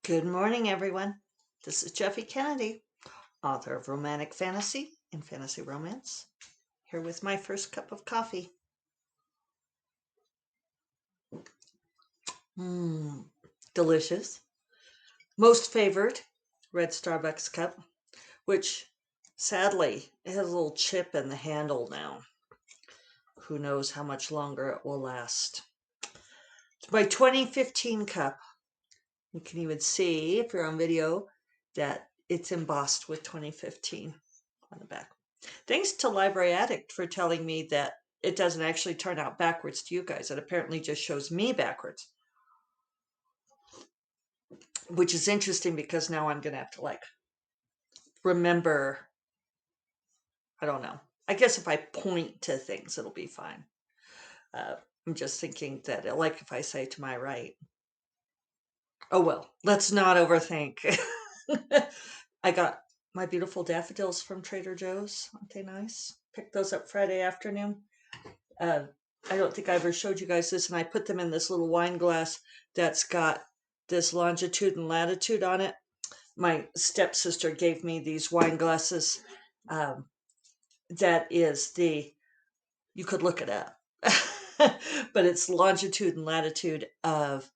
Good morning, everyone. This is Jeffy Kennedy, author of Romantic Fantasy and Fantasy Romance, here with my first cup of coffee. Mmm, delicious. Most favorite, red Starbucks cup, which sadly it has a little chip in the handle now. Who knows how much longer it will last. It's my 2015 cup. You can even see, if you're on video, that it's embossed with 2015 on the back. Thanks to Library Addict for telling me that it doesn't actually turn out backwards to you guys. It apparently just shows me backwards, which is interesting because now I'm going to have to remember. I don't know. I guess if I point to things, it'll be fine. I'm just thinking that, if I say to my right, oh well, let's not overthink. I got my beautiful daffodils from Trader Joe's. Aren't they nice? Picked those up Friday afternoon. uh, I don't think I ever showed you guys this, and I put them in this little wine glass that's got this longitude and latitude on it. My stepsister gave me these wine glasses. Um, that is you could look it up, but it's longitude and latitude of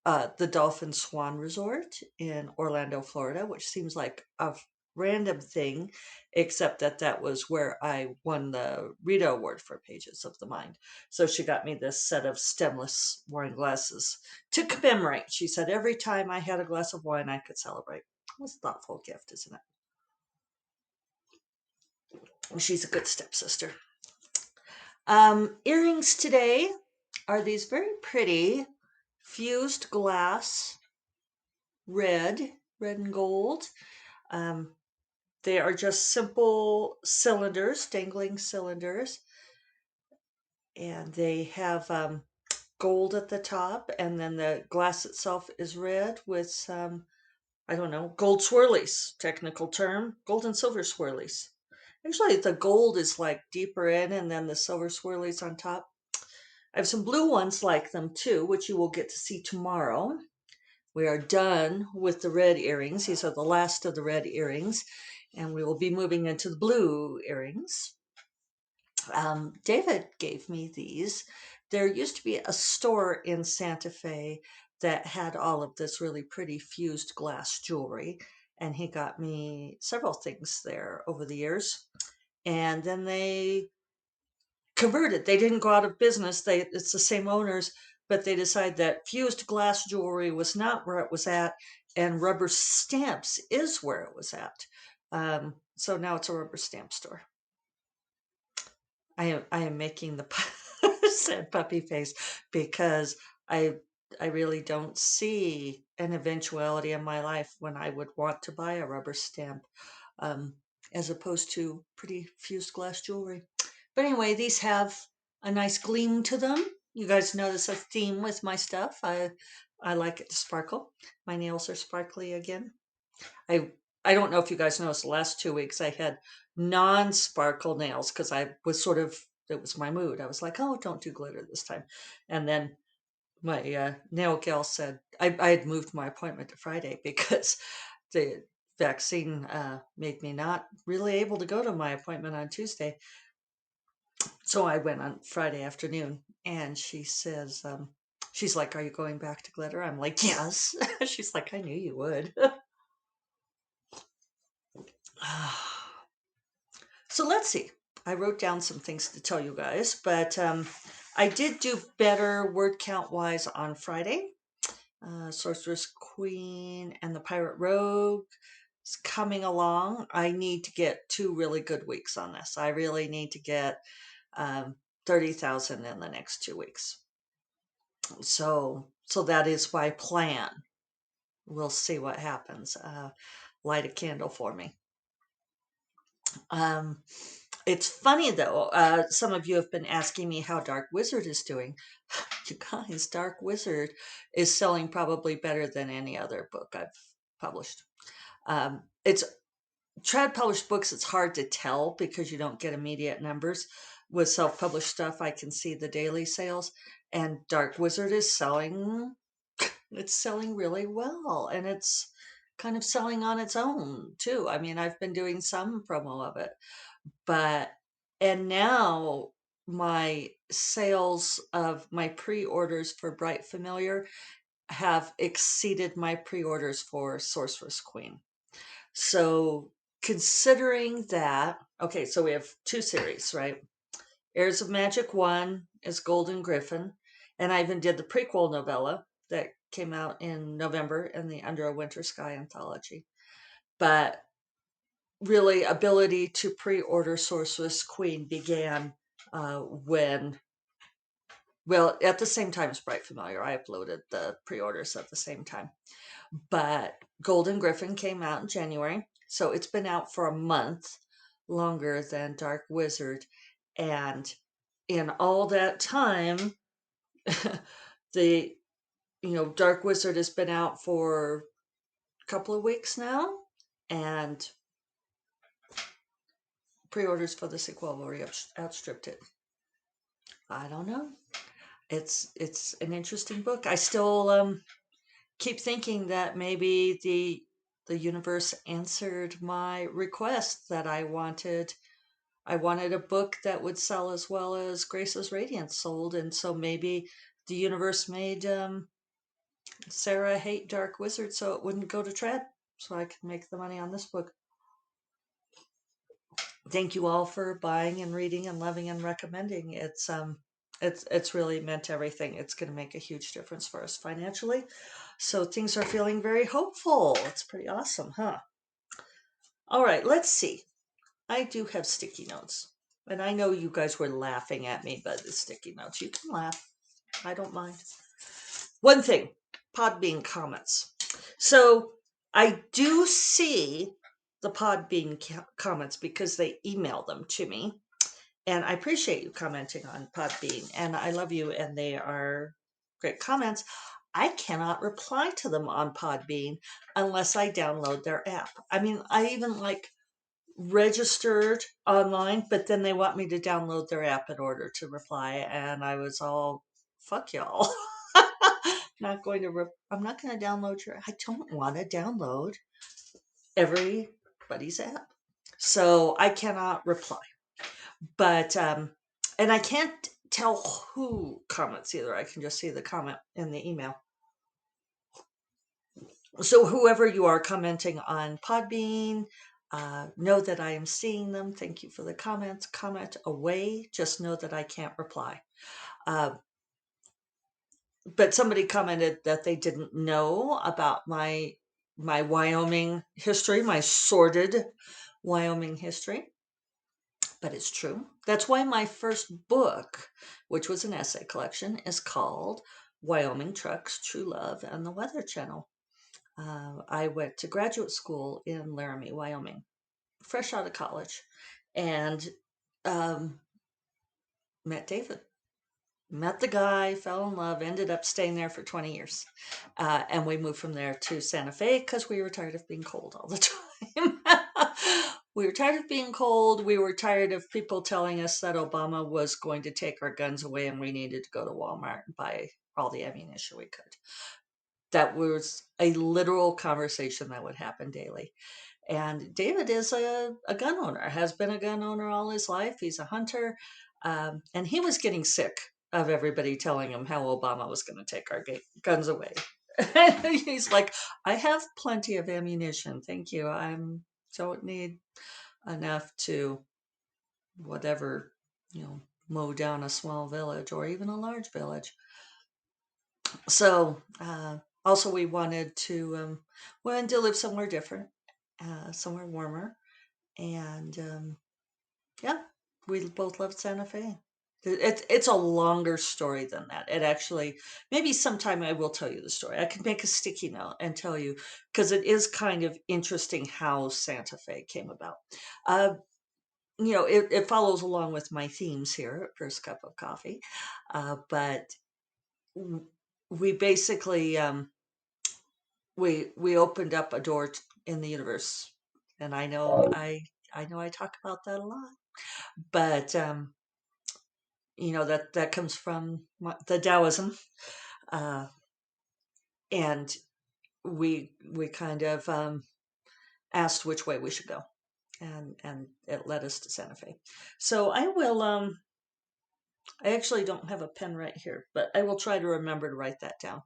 the Dolphin Swan Resort in Orlando, Florida, which seems like a random thing, except that was where I won the Rita Award for Pages of the Mind. So she got me this set of stemless wine glasses to commemorate. She said every time I had a glass of wine, I could celebrate. It was a thoughtful gift, isn't it? She's a good stepsister. Earrings today are these very pretty fused glass red and gold. Um, they are just simple cylinders, dangling cylinders, and they have gold at the top, and then the glass itself is red with some, I don't know, gold swirlies, technical term, gold and silver swirlies. Actually, the gold is like deeper in, and then the silver swirlies on top. I have some blue ones like them too, which you will get to see tomorrow. We are done with the red earrings. These are the last of the red earrings, and we will be moving into the blue earrings. David gave me these. There used to be a store in Santa Fe that had all of this really pretty fused glass jewelry, and he got me several things there over the years. And then they converted. They didn't go out of business. It's the same owners, but they decided that fused glass jewelry was not where it was at, and rubber stamps is where it was at. So now it's a rubber stamp store. I am making the sad puppy face because I I really don't see an eventuality in my life when I would want to buy a rubber stamp, um, as opposed to pretty fused glass jewelry. But anyway, these have a nice gleam to them. You guys notice a theme with my stuff. I like it to sparkle. My nails are sparkly again. I I don't know if you guys noticed the last 2 weeks I had non-sparkle nails because I was sort of, it was my mood. I was like, oh, don't do glitter this time. And then my nail gal said I had moved my appointment to Friday because the vaccine made me not really able to go to my appointment on Tuesday. So I went on Friday afternoon, and she says, she's like, "Are you going back to glitter?" I'm like, "Yes." She's like, "I knew you would." So let's see. I wrote down some things to tell you guys, but I did do better word count wise on Friday. Sorceress Queen and the Pirate Rogue is coming along. I need to get 2 really good weeks on this. I really need to get 30,000 in the next 2 weeks. So that is my plan. We'll see what happens. Light a candle for me. It's funny though, some of you have been asking me how Dark Wizard is doing. You guys, Dark Wizard is selling probably better than any other book I've published. It's trad published books, it's hard to tell because you don't get immediate numbers. With self-published stuff, I can see the daily sales, and Dark Wizard is selling It's selling really well, and it's kind of selling on its own too. I mean, I've been doing some promo of it, but and now my sales of my pre-orders for Bright Familiar have exceeded my pre-orders for Sorceress Queen. So considering that, okay, so we have two series, right? Heirs of Magic 1 is Golden Griffin, and I even did the prequel novella that came out in November in the Under a Winter Sky anthology. But really, ability to pre-order Sorceress Queen began when, well, at the same time as Bright Familiar. I uploaded the pre-orders at the same time. But Golden Griffin came out in January, so it's been out for a month longer than Dark Wizard. And in all that time, the Dark Wizard has been out for a couple of weeks now, and pre-orders for the sequel already outstripped it. I don't know. It's an interesting book. I still keep thinking that maybe the universe answered my request that I wanted a book that would sell as well as Grace's Radiance sold, and so maybe the universe made Sarah hate Dark Wizard so it wouldn't go to Tread, so I could make the money on this book. Thank you all for buying and reading and loving and recommending. It's really meant everything. It's going to make a huge difference for us financially. So things are feeling very hopeful. It's pretty awesome, huh? All right, let's see. I do have sticky notes. And I know you guys were laughing at me by the sticky notes. You can laugh. I don't mind. One thing, Podbean comments. So I do see the Podbean comments because they email them to me. And I appreciate you commenting on Podbean. And I love you. And they are great comments. I cannot reply to them on Podbean unless I download their app. I mean, I even registered online, but then they want me to download their app in order to reply. And I was all, fuck y'all. I'm not going to download I don't want to download everybody's app. So I cannot reply. But, and I can't tell who comments either. I can just see the comment in the email. So whoever you are commenting on Podbean, know that I am seeing them. Thank you for the comments. Comment away. Just know that I can't reply. But somebody commented that they didn't know about my Wyoming history, my sordid Wyoming history. But it's true. That's why my first book, which was an essay collection, is called Wyoming Trucks, True Love, and the Weather Channel. I went to graduate school in Laramie, Wyoming, fresh out of college, and met David. Met the guy, fell in love, ended up staying there for 20 years. And we moved from there to Santa Fe because we were tired of being cold all the time. We were tired of being cold. We were tired of people telling us that Obama was going to take our guns away and we needed to go to Walmart and buy all the ammunition we could. That was a literal conversation that would happen daily. And David is a gun owner, has been a gun owner all his life. He's a hunter. And he was getting sick of everybody telling him how Obama was going to take our guns away. He's like, I have plenty of ammunition. Thank you. I don't need enough to whatever, mow down a small village or even a large village. So, also we wanted to live somewhere different, somewhere warmer. And yeah, we both loved Santa Fe. It's a longer story than that. It actually, maybe sometime I will tell you the story. I could make a sticky note and tell you, because it is kind of interesting how Santa Fe came about. It follows along with my themes here at First Cup of Coffee. But we basically, we opened up a door in the universe. And I know I talk about that a lot. But that comes from the Taoism, and we kind of asked which way we should go, and it led us to Santa Fe. So I will I actually don't have a pen right here, but I will try to remember to write that down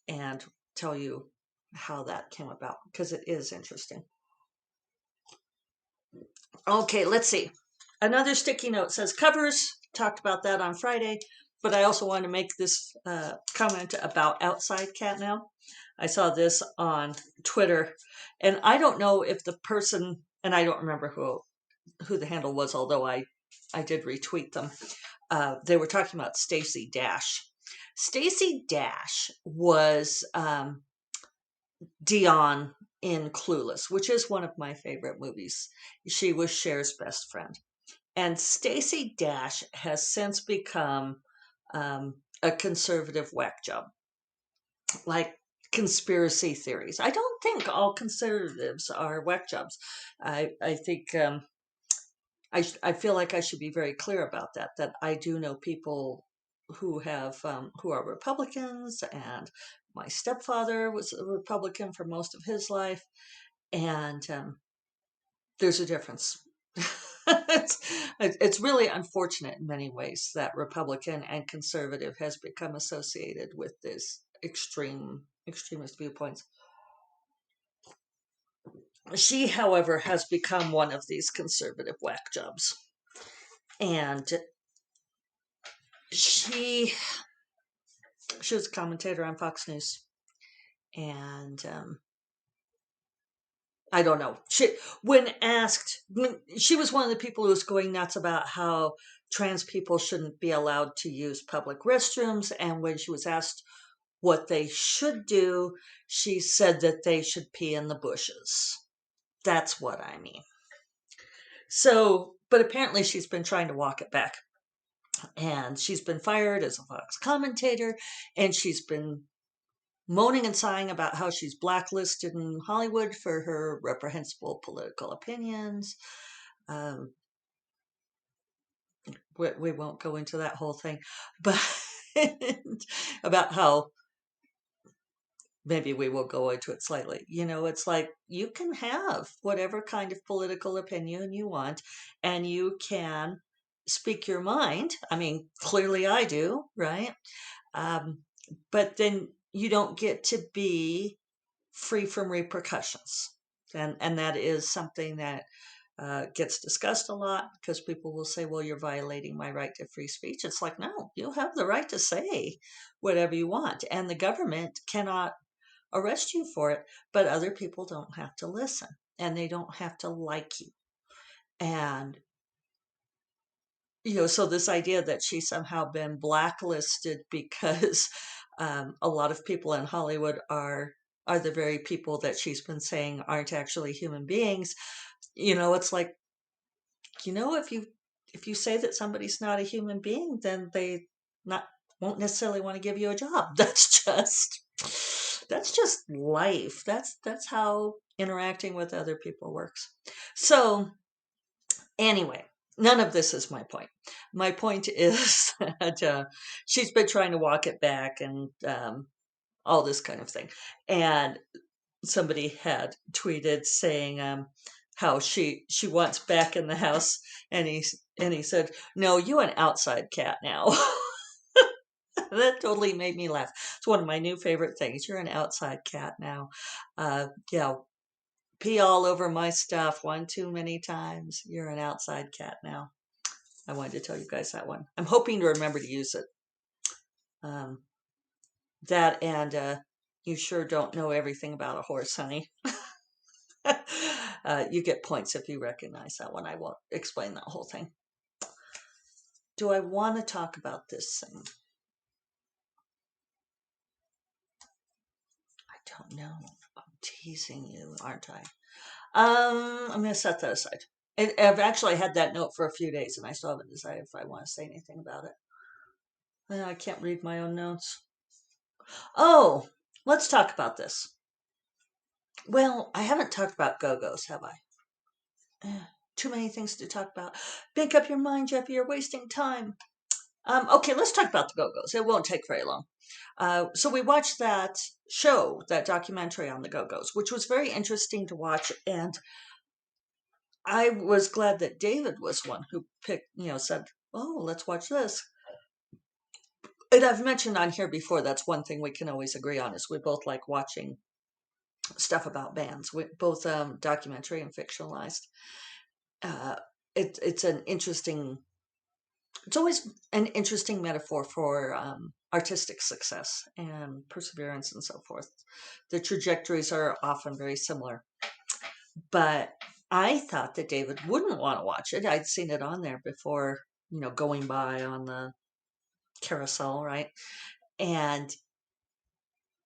and tell you how that came about, because it is interesting. Okay, let's see. Another sticky note says covers. Talked about that on Friday, but I also want to make this comment about Outside Cat Now. I saw this on Twitter, and I don't know if the person, and I don't remember who the handle was, although I did retweet them. They were talking about Stacey Dash. Stacey Dash was Dion in Clueless, which is one of my favorite movies. She was Cher's best friend. And Stacey Dash has since become a conservative whack job, like conspiracy theories. I don't think all conservatives are whack jobs. I think I feel like I should be very clear about that. That I do know people who have who are Republicans, and my stepfather was a Republican for most of his life, and there's a difference. It's really unfortunate in many ways that Republican and conservative has become associated with this extremist viewpoints. She, however, has become one of these conservative whack jobs, and she was a commentator on Fox News, and I don't know. When asked, she was one of the people who was going nuts about how trans people shouldn't be allowed to use public restrooms. And when she was asked what they should do, she said that they should pee in the bushes. That's what I mean. So, but apparently she's been trying to walk it back. And she's been fired as a Fox commentator, and she's been moaning and sighing about how she's blacklisted in Hollywood for her reprehensible political opinions. Um, we won't go into that whole thing, but about how maybe we will go into it slightly. You know, it's like you can have whatever kind of political opinion you want, and you can speak your mind. I mean, clearly I do, right? Um, but then you don't get to be free from repercussions. And that is something that gets discussed a lot, because people will say, well, you're violating my right to free speech. It's like, no, you have the right to say whatever you want, and the government cannot arrest you for it, but other people don't have to listen, and they don't have to like you. And so this idea that she's somehow been blacklisted because a lot of people in Hollywood are the very people that she's been saying aren't actually human beings. It's like, if you say that somebody's not a human being, then they not won't necessarily want to give you a job. That's just life. That's how interacting with other people works. So anyway, none of this is my point. My point is that she's been trying to walk it back, and all this kind of thing. And somebody had tweeted saying how she wants back in the house, and he said, "No, you an outside cat now." That totally made me laugh. It's one of my new favorite things. You're an outside cat now. Yeah, pee all over my stuff one too many times. You're an outside cat now. I wanted to tell you guys that one. I'm hoping to remember to use it. That and you sure don't know everything about a horse, honey. You get points if you recognize that one. I won't explain that whole thing. Do I want to talk about this thing? I don't know. I'm teasing you, aren't I? I'm going to set that aside. I've actually had that note for a few days, and I still haven't decided if I want to say anything about it. I can't read my own notes. Oh, let's talk about this. Well, I haven't talked about go-go's, have I? Too many things to talk about. Make up your mind, Jeffy. You're wasting time. Okay, let's talk about the Go-Go's. It won't take very long. So we watched that show, that documentary on the Go-Go's, which was very interesting to watch. And I was glad that David was one who picked, said, "Oh, let's watch this." And I've mentioned on here before, that's one thing we can always agree on is we both like watching stuff about bands, both documentary and fictionalized. Uh, it's an interesting. It's always an interesting metaphor for artistic success and perseverance and so forth. The trajectories are often very similar, but I thought that David wouldn't want to watch it. I'd seen it on there before, going by on the carousel, right? And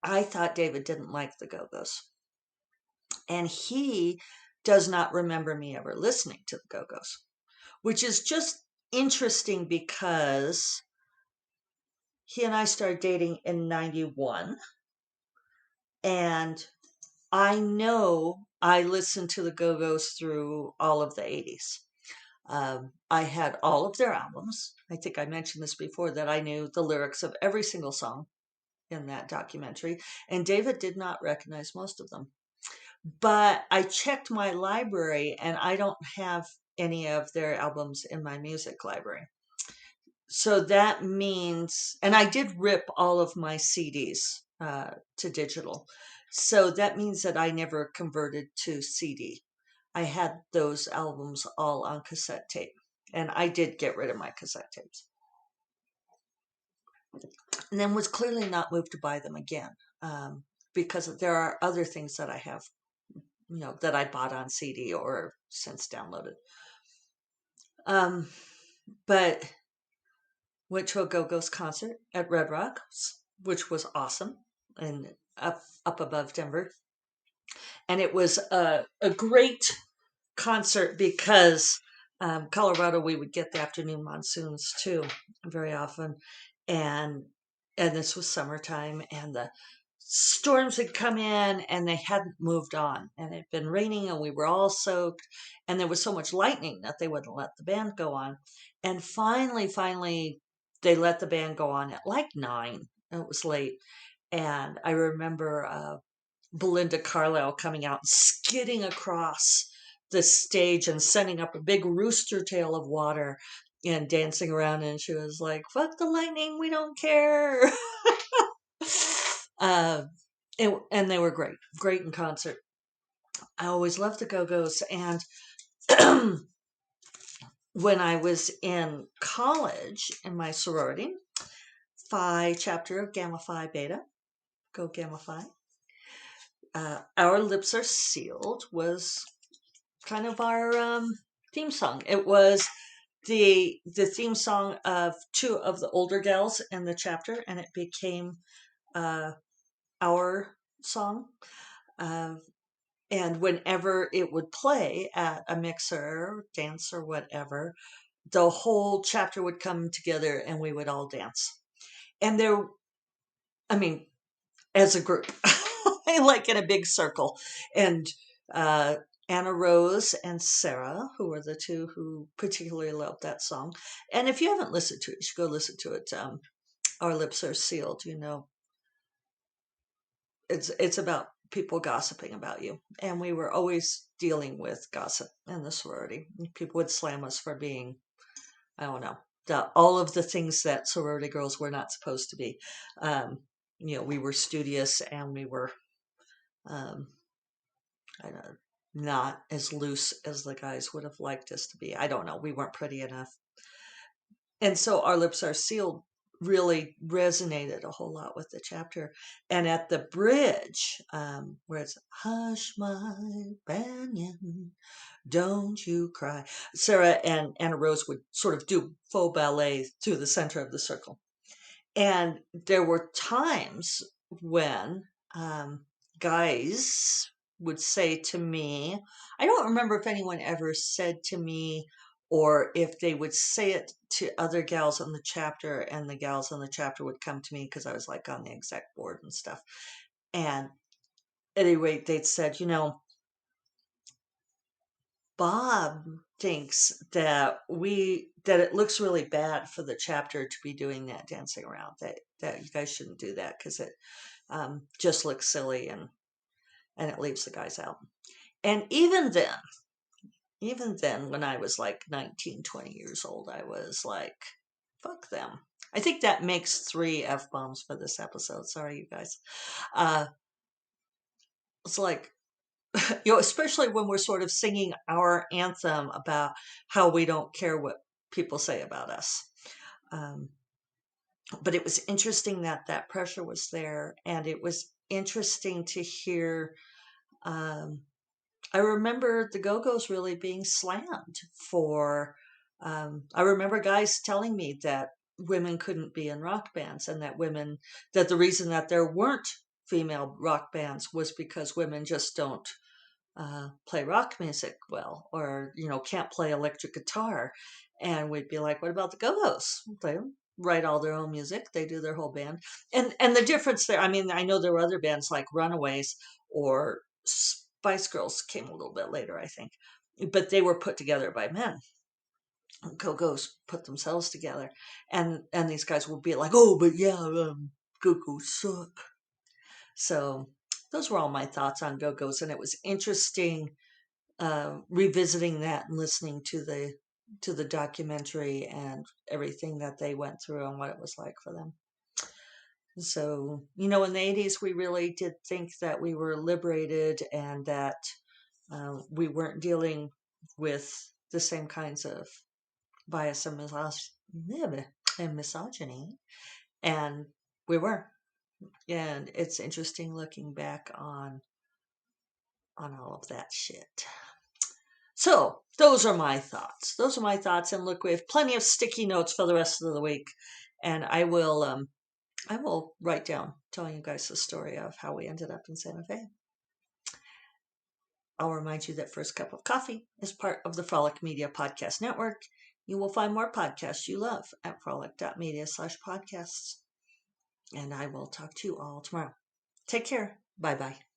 I thought David didn't like the Go-Go's. And he does not remember me ever listening to the Go-Go's, which is just interesting because he and I started dating in 91. And I know I listened to the Go-Go's through all of the 80s. I had all of their albums. I think I mentioned this before that I knew the lyrics of every single song in that documentary, and David did not recognize most of them. But I checked my library and I don't have any of their albums in my music library. So that means, and I did rip all of my CDs to digital. So that means that I never converted to CD. I had those albums all on cassette tape, and I did get rid of my cassette tapes, and then was clearly not moved to buy them again because there are other things that I have, that I bought on CD or since downloaded. Um, but went to a Go-Go's concert at Red Rocks, which was awesome and up above Denver. And it was a great concert because Colorado, we would get the afternoon monsoons too very often. And this was summertime, and the storms had come in and they hadn't moved on, and it had been raining and we were all soaked, and there was so much lightning that they wouldn't let the band go on. And finally they let the band go on at like 9. It was late. And I remember Belinda Carlisle coming out and skidding across the stage and sending up a big rooster tail of water and dancing around, and she was like, "Fuck the lightning, we don't care." uh, and they were great in concert. I always loved the Go-Go's. And when I was in college in my sorority, Phi chapter of Gamma Phi Beta, go Gamma Phi, Our Lips Are Sealed was kind of our theme song. It was the theme song of two of the older gals in the chapter, and it became uh, our song. Uh, and whenever it would play at a mixer, dance, or whatever, the whole chapter would come together and we would all dance. And I mean, as a group, like in a big circle. And uh, Anna Rose and Sarah, who were the two who particularly loved that song. And if you haven't listened to it, you should go listen to it. Our Lips Are Sealed. It's about people gossiping about you, and we were always dealing with gossip in the sorority. People would slam us for being, I don't know, all of the things that sorority girls were not supposed to be. Um, we were studious, and we were um, I don't, not as loose as the guys would have liked us to be. I don't know. We weren't pretty enough. And so Our Lips Are Sealed really resonated a whole lot with the chapter. And at the bridge, where it's "Hush, my Banyan, don't you cry," Sarah and Anna Rose would sort of do faux ballet through the center of the circle. And there were times when guys would say to me, I don't remember if anyone ever said to me, or if they would say it to other gals on the chapter, and the gals on the chapter would come to me because I was like on the exec board and stuff. And anyway, they'd said, Bob thinks that it looks really bad for the chapter to be doing that dancing around. That you guys shouldn't do that because it just looks silly and it leaves the guys out. And even then, when I was like 19, 20 years old, I was like, fuck them. I think that makes 3 F-bombs for this episode. Sorry, you guys. Uh, it's like, especially when we're sort of singing our anthem about how we don't care what people say about us. Um, but it was interesting that that pressure was there, and it was interesting to hear. Um, I remember the Go-Go's really being slammed for. I remember guys telling me that women couldn't be in rock bands, and that the reason that there weren't female rock bands was because women just don't play rock music well, or can't play electric guitar. And we'd be like, what about the Go-Go's? They write all their own music, they do their whole band. And the difference there, I mean, I know there were other bands like Runaways or Spice Girls came a little bit later, I think, but they were put together by men. Go-Go's put themselves together, and these guys would be like, oh, but yeah, Go-Go's suck. So those were all my thoughts on Go-Go's, and it was interesting revisiting that and listening to the documentary and everything that they went through and what it was like for them. So, in the 80s, we really did think that we were liberated and that we weren't dealing with the same kinds of bias and misogyny, and we were. And it's interesting looking back on all of that shit. So those are my thoughts. Those are my thoughts. And look, we have plenty of sticky notes for the rest of the week, and I will write down telling you guys the story of how we ended up in Santa Fe. I'll remind you that First Cup of Coffee is part of the Frolic Media Podcast Network. You will find more podcasts you love at frolic.media/podcasts. And I will talk to you all tomorrow. Take care. Bye bye.